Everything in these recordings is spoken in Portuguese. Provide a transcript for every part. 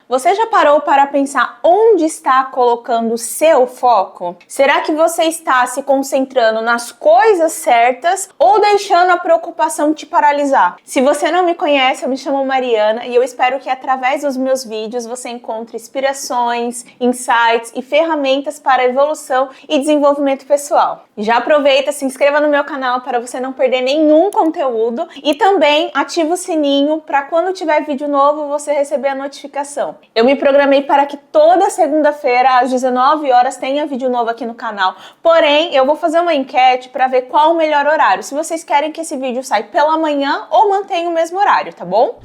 Você já parou para pensar onde está colocando o seu foco? Será que você está se concentrando nas coisas certas ou deixando a preocupação te paralisar? Se você não me conhece, eu me chamo Mariana e eu espero que através dos meus vídeos você encontre inspirações, insights e ferramentas para evolução e desenvolvimento pessoal. Já aproveita, se inscreva no meu canal para você não perder nenhum conteúdo e também ativa o sininho para quando tiver vídeo novo você receber a notificação. Eu me programei para que toda segunda-feira às 19 horas tenha vídeo novo aqui no canal. Porém, eu vou fazer uma enquete para ver qual o melhor horário. Se vocês querem que esse vídeo saia pela manhã ou mantenha o mesmo horário, tá bom?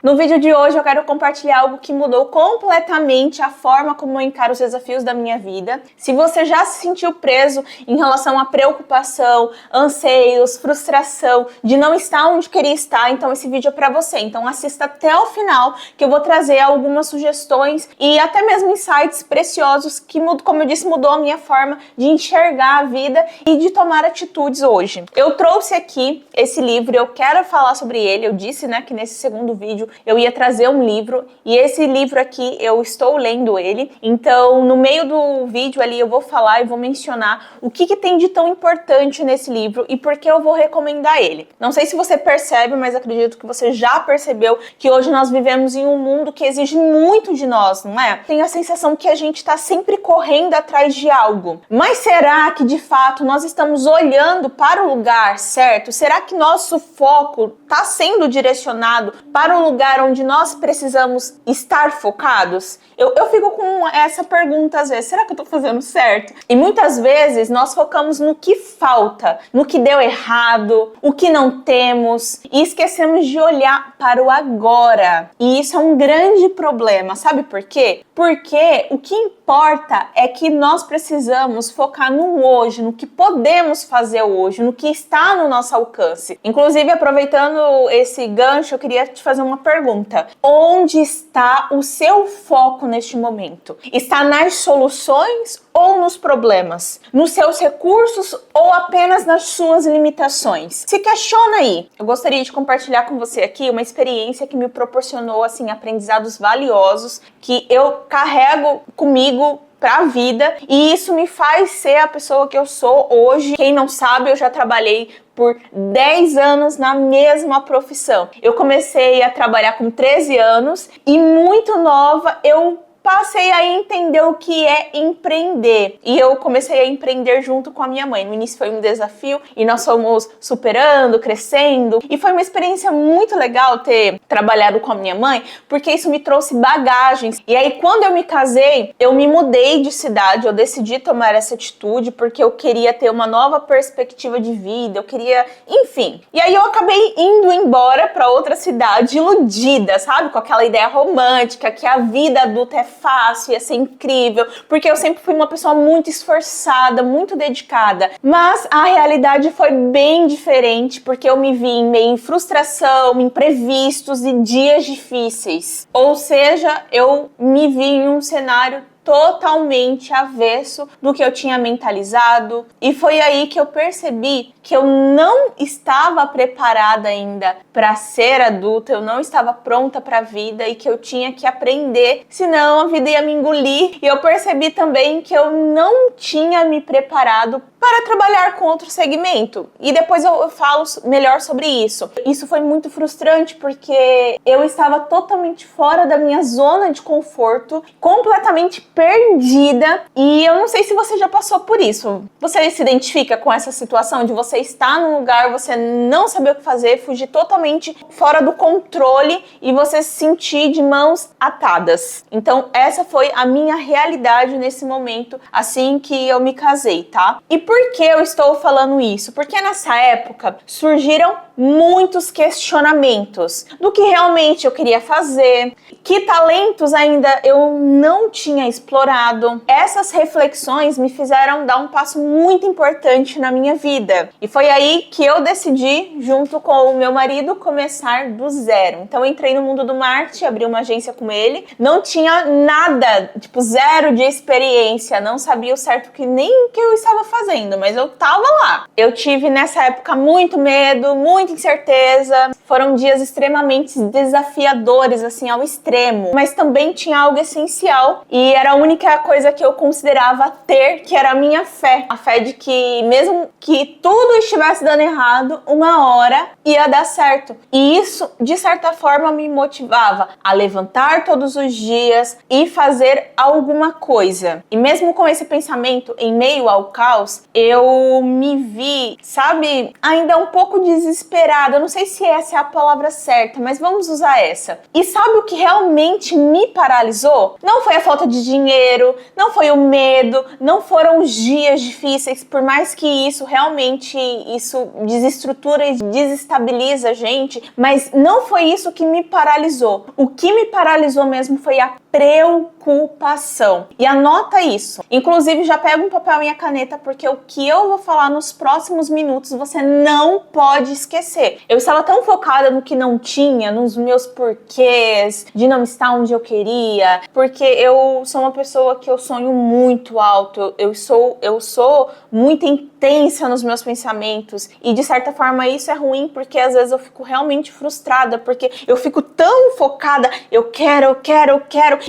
No vídeo de hoje eu quero compartilhar algo que mudou completamente a forma como eu encaro os desafios da minha vida. Se você já se sentiu preso em relação à preocupação, anseios, frustração de não estar onde queria estar, então esse vídeo é pra você. Então assista até o final que eu vou trazer algumas sugestões e até mesmo insights preciosos que, como eu disse, mudou a minha forma de enxergar a vida e de tomar atitudes hoje. Eu trouxe aqui esse livro, eu quero falar sobre ele. Eu disse, né, que nesse segundo vídeo eu ia trazer um livro e esse livro aqui eu estou lendo ele, então no meio do vídeo ali eu vou falar e vou mencionar o que tem de tão importante nesse livro e por que eu vou recomendar ele. Não sei se você percebe, mas acredito que você já percebeu que hoje nós vivemos em um mundo que exige muito de nós, não é? Tenho a sensação que a gente está sempre correndo atrás de algo, mas será que de fato nós estamos olhando para o lugar certo? Será que nosso foco está sendo direcionado para o lugar onde nós precisamos estar focados? Eu fico com essa pergunta às vezes, será que eu tô fazendo certo? E muitas vezes nós focamos no que falta, no que deu errado, o que não temos e esquecemos de olhar para o agora. E isso é um grande problema, sabe por quê? Porque o que importa é que nós precisamos focar no hoje, no que podemos fazer hoje, no que está no nosso alcance. Inclusive, aproveitando esse gancho, eu queria te fazer uma pergunta. Onde está o seu foco neste momento? Está nas soluções ou nos problemas? Nos seus recursos ou apenas nas suas limitações? Se questiona aí. Eu gostaria de compartilhar com você aqui uma experiência que me proporcionou assim aprendizados valiosos que eu carrego comigo para a vida e isso me faz ser a pessoa que eu sou hoje. Quem não sabe, eu já trabalhei por 10 anos na mesma profissão. Eu comecei a trabalhar com 13 anos e muito nova eu passei a entender o que é empreender. E eu comecei a empreender junto com a minha mãe. No início foi um desafio e nós fomos superando, crescendo. E foi uma experiência muito legal ter trabalhado com a minha mãe, porque isso me trouxe bagagens. E aí, quando eu me casei, eu me mudei de cidade. Eu decidi tomar essa atitude porque eu queria ter uma nova perspectiva de vida. Eu queria, enfim. E aí eu acabei indo embora para outra cidade iludida, sabe? Com aquela ideia romântica que a vida adulta é fácil, ia ser incrível, porque eu sempre fui uma pessoa muito esforçada, muito dedicada, mas a realidade foi bem diferente, porque eu me vi em meio em frustração, imprevistos e dias difíceis, ou seja, eu me vi em um cenário totalmente avesso do que eu tinha mentalizado e foi aí que eu percebi que eu não estava preparada ainda para ser adulta, eu não estava pronta para a vida e que eu tinha que aprender, senão a vida ia me engolir. E eu percebi também que eu não tinha me preparado para trabalhar com outro segmento. E depois eu falo melhor sobre isso. Isso foi muito frustrante porque eu estava totalmente fora da minha zona de conforto, completamente perdida. E eu não sei se você já passou por isso. Você se identifica com essa situação de você estar num lugar, você não saber o que fazer, fugir totalmente fora do controle e você se sentir de mãos atadas. Então essa foi a minha realidade nesse momento, assim que eu me casei, tá? E por que eu estou falando isso? Porque nessa época surgiram muitos questionamentos do que realmente eu queria fazer, que talentos ainda eu não tinha explorado, explorado. Essas reflexões me fizeram dar um passo muito importante na minha vida. E foi aí que eu decidi, junto com o meu marido, começar do zero. Então eu entrei no mundo do marketing, abri uma agência com ele. Não tinha nada, tipo, zero de experiência. Não sabia o certo que nem o que eu estava fazendo, mas eu tava lá. Eu tive nessa época muito medo, muita incerteza. Foram dias extremamente desafiadores, assim, ao extremo. Mas também tinha algo essencial e era a única coisa que eu considerava ter, que era a minha fé. A fé de que mesmo que tudo estivesse dando errado, uma hora ia dar certo. E isso, de certa forma, me motivava a levantar todos os dias e fazer alguma coisa. E mesmo com esse pensamento, em meio ao caos, eu me vi, sabe, ainda um pouco desesperada. Eu não sei se essa é a palavra certa, mas vamos usar essa. E sabe o que realmente me paralisou? Não foi a falta de dinheiro, não foi o medo, não foram os dias difíceis, por mais que isso realmente desestrutura e desestabiliza a gente, mas não foi isso que me paralisou. O que me paralisou mesmo foi a preocupação. E anota isso. Inclusive, já pega um papel e a caneta, porque o que eu vou falar nos próximos minutos você não pode esquecer. Eu estava tão focada no que não tinha, nos meus porquês, de não estar onde eu queria, porque eu sou uma pessoa que eu sonho muito alto, eu sou muito intensa nos meus pensamentos, e de certa forma isso é ruim, porque às vezes eu fico realmente frustrada, porque eu fico tão focada, eu quero,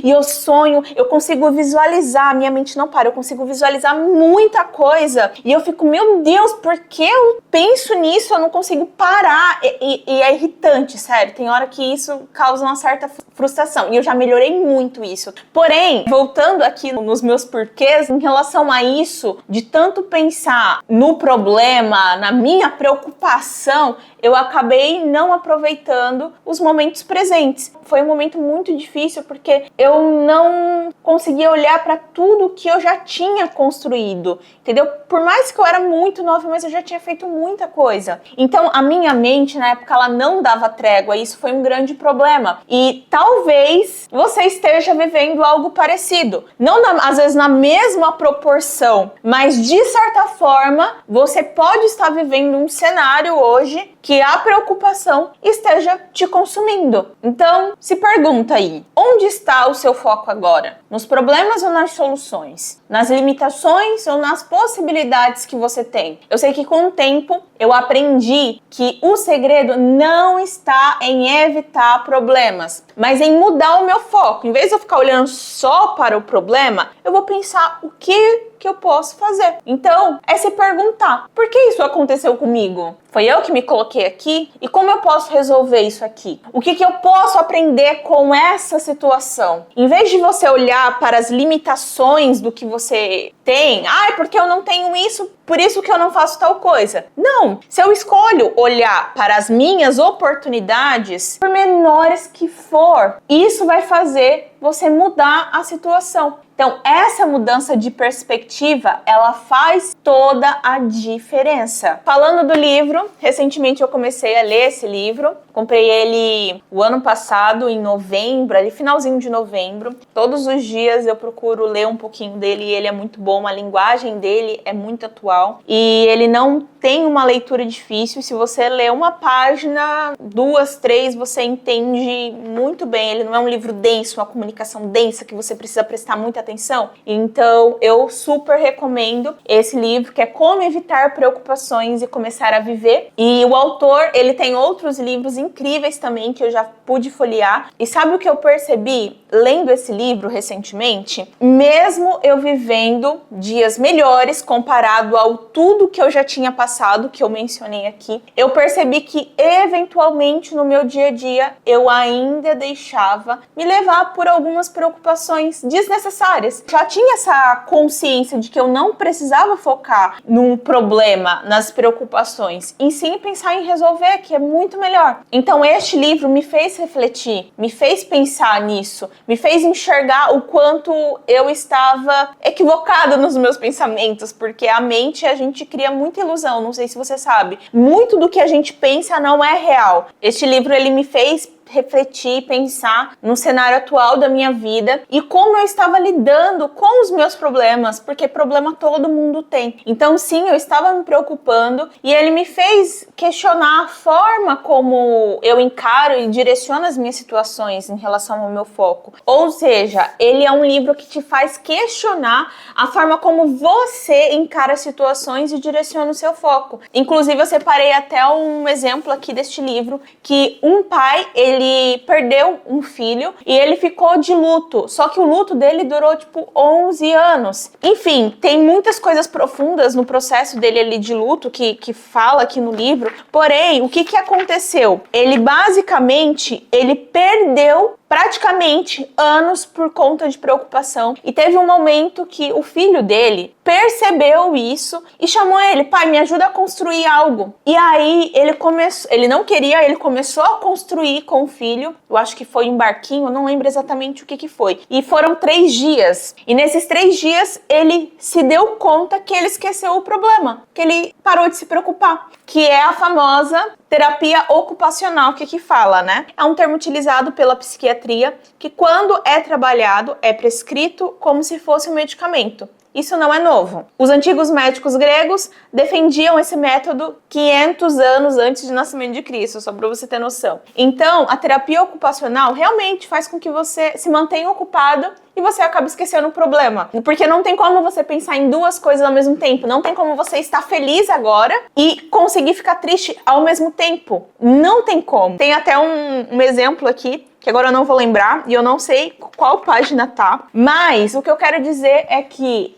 e eu sonho, eu consigo visualizar, minha mente não para, eu consigo visualizar muita coisa, e eu fico, meu Deus, por que eu penso nisso, eu não consigo parar, e é irritante, sério, tem hora que isso causa uma certa frustração, e eu já melhorei muito isso. Porém, voltando aqui nos meus porquês, em relação a isso, de tanto pensar no problema, na minha preocupação, eu acabei não aproveitando os momentos presentes. Foi um momento muito difícil porque eu não conseguia olhar para tudo que eu já tinha construído, entendeu? Por mais que eu era muito nova, mas eu já tinha feito muita coisa. Então, a minha mente, na época, ela não dava trégua, e isso foi um grande problema. E talvez você esteja vivendo algo parecido. Não, às vezes, na mesma proporção, mas de certa forma, você pode estar vivendo um cenário hoje que a preocupação esteja te consumindo. Então, se pergunta aí, onde está o seu foco agora? Nos problemas ou nas soluções? Nas limitações ou nas possibilidades que você tem? Eu sei que com o tempo eu aprendi que o segredo não está em evitar problemas, mas em mudar o meu foco. Em vez de eu ficar olhando só para o problema, eu vou pensar o que eu posso fazer. Então, é se perguntar, por que isso aconteceu comigo? Foi eu que me coloquei aqui? E como eu posso resolver isso aqui? O que eu posso aprender com essa situação? Em vez de você olhar para as limitações do que você tem, porque eu não tenho isso, por isso que eu não faço tal coisa. Não, se eu escolho olhar para as minhas oportunidades, por menores que for, isso vai fazer você mudar a situação. Então, essa mudança de perspectiva, ela faz toda a diferença. Falando do livro, recentemente eu comecei a ler esse livro. Comprei ele o ano passado, em novembro, ali finalzinho de novembro. Todos os dias eu procuro ler um pouquinho dele e ele é muito bom. A linguagem dele é muito atual. E ele não tem uma leitura difícil. Se você ler uma página, 2, 3, você entende muito bem. Ele não é um livro denso, uma comunicação densa que você precisa prestar muita atenção. Então, eu super recomendo esse livro, que é Como Evitar Preocupações e Começar a Viver. E o autor, ele tem outros livros incríveis também que eu já pude folhear. E sabe o que eu percebi lendo esse livro recentemente? Mesmo eu vivendo dias melhores comparado ao tudo que eu já tinha passado, que eu mencionei aqui, eu percebi que eventualmente no meu dia a dia eu ainda deixava me levar por algumas preocupações desnecessárias. Já tinha essa consciência de que eu não precisava focar num problema, nas preocupações, e sim pensar em resolver, que é muito melhor. Então este livro me fez refletir, me fez pensar nisso, me fez enxergar o quanto eu estava equivocada nos meus pensamentos, porque a mente, a gente cria muita ilusão, não sei se você sabe, muito do que a gente pensa não é real. Este livro, ele me fez refletir, pensar no cenário atual da minha vida e como eu estava lidando com os meus problemas, porque problema todo mundo tem. Então sim, eu estava me preocupando e ele me fez questionar a forma como eu encaro e direciono as minhas situações em relação ao meu foco. Ou seja, ele é um livro que te faz questionar a forma como você encara situações e direciona o seu foco. Inclusive, eu separei até um exemplo aqui deste livro, que um pai, ele perdeu um filho e ele ficou de luto, só que o luto dele durou tipo 11 anos. Enfim, tem muitas coisas profundas no processo dele ali de luto que fala aqui no livro. Porém, o que aconteceu? Ele basicamente, ele perdeu praticamente anos por conta de preocupação. E teve um momento que o filho dele percebeu isso e chamou ele: pai, me ajuda a construir algo. E aí ele não queria, ele começou a construir com o filho. Eu acho que foi um barquinho, não lembro exatamente o que foi. E foram 3 dias. E nesses 3 dias ele se deu conta que ele esqueceu o problema, que ele parou de se preocupar, que é a famosa terapia ocupacional, que fala, né? É um termo utilizado pela psiquiatria que, quando é trabalhado, é prescrito como se fosse um medicamento. Isso não é novo. Os antigos médicos gregos defendiam esse método 500 anos antes do nascimento de Cristo, só para você ter noção. Então, a terapia ocupacional realmente faz com que você se mantenha ocupado e você acaba esquecendo o problema. Porque não tem como você pensar em 2 coisas ao mesmo tempo. Não tem como você estar feliz agora e conseguir ficar triste ao mesmo tempo. Não tem como. Tem até um exemplo aqui, que agora eu não vou lembrar e eu não sei qual página tá, mas o que eu quero dizer é que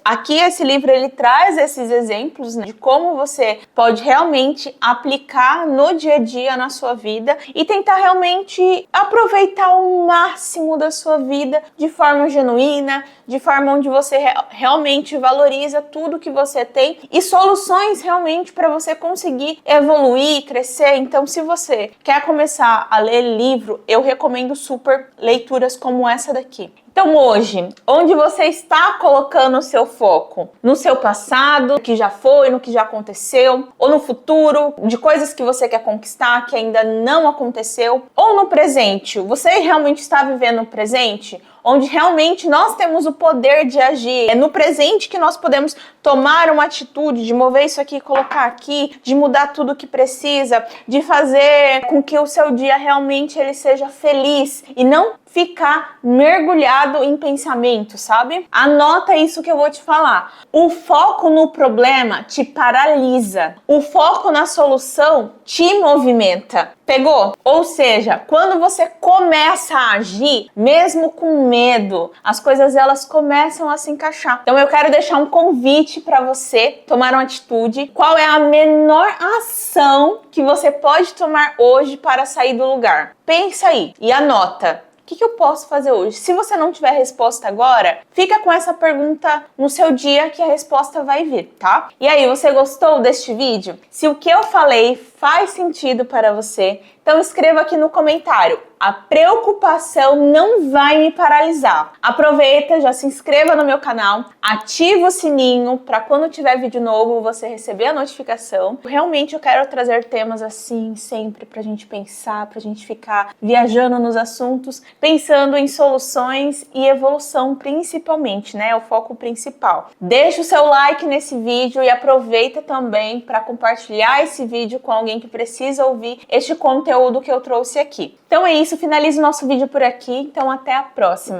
aqui esse livro ele traz esses exemplos, né, de como você pode realmente aplicar no dia a dia na sua vida e tentar realmente aproveitar o máximo da sua vida de forma genuína, de forma onde você realmente valoriza tudo que você tem e soluções realmente para você conseguir evoluir, crescer. Então, se você quer começar a ler livro, eu recomendo super leituras como essa daqui. Então hoje, onde você está colocando o seu foco? No seu passado, no que já foi, no que já aconteceu? Ou no futuro, de coisas que você quer conquistar que ainda não aconteceu? Ou no presente? Você realmente está vivendo o presente? Onde realmente nós temos o poder de agir. É no presente que nós podemos tomar uma atitude de mover isso aqui, colocar aqui, de mudar tudo o que precisa, de fazer com que o seu dia realmente ele seja feliz e não ficar mergulhado em pensamento, sabe? Anota isso que eu vou te falar. O foco no problema te paralisa. O foco na solução te movimenta. Pegou? Ou seja, quando você começa a agir, mesmo com medo, as coisas elas começam a se encaixar. Então eu quero deixar um convite para você tomar uma atitude. Qual é a menor ação que você pode tomar hoje para sair do lugar? Pensa aí e anota. O que eu posso fazer hoje? Se você não tiver resposta agora, fica com essa pergunta no seu dia que a resposta vai vir, tá? E aí, você gostou deste vídeo? Se o que eu falei faz sentido para você, então escreva aqui no comentário: a preocupação não vai me paralisar. Aproveita, já se inscreva no meu canal, ativa o sininho para quando tiver vídeo novo você receber a notificação. Realmente eu quero trazer temas assim sempre pra gente pensar, pra gente ficar viajando nos assuntos, pensando em soluções e evolução principalmente, né? É o foco principal. Deixa o seu like nesse vídeo e aproveita também para compartilhar esse vídeo com alguém que precisa ouvir este conteúdo que eu trouxe aqui. Então é isso, finalizo o nosso vídeo por aqui, então até a próxima!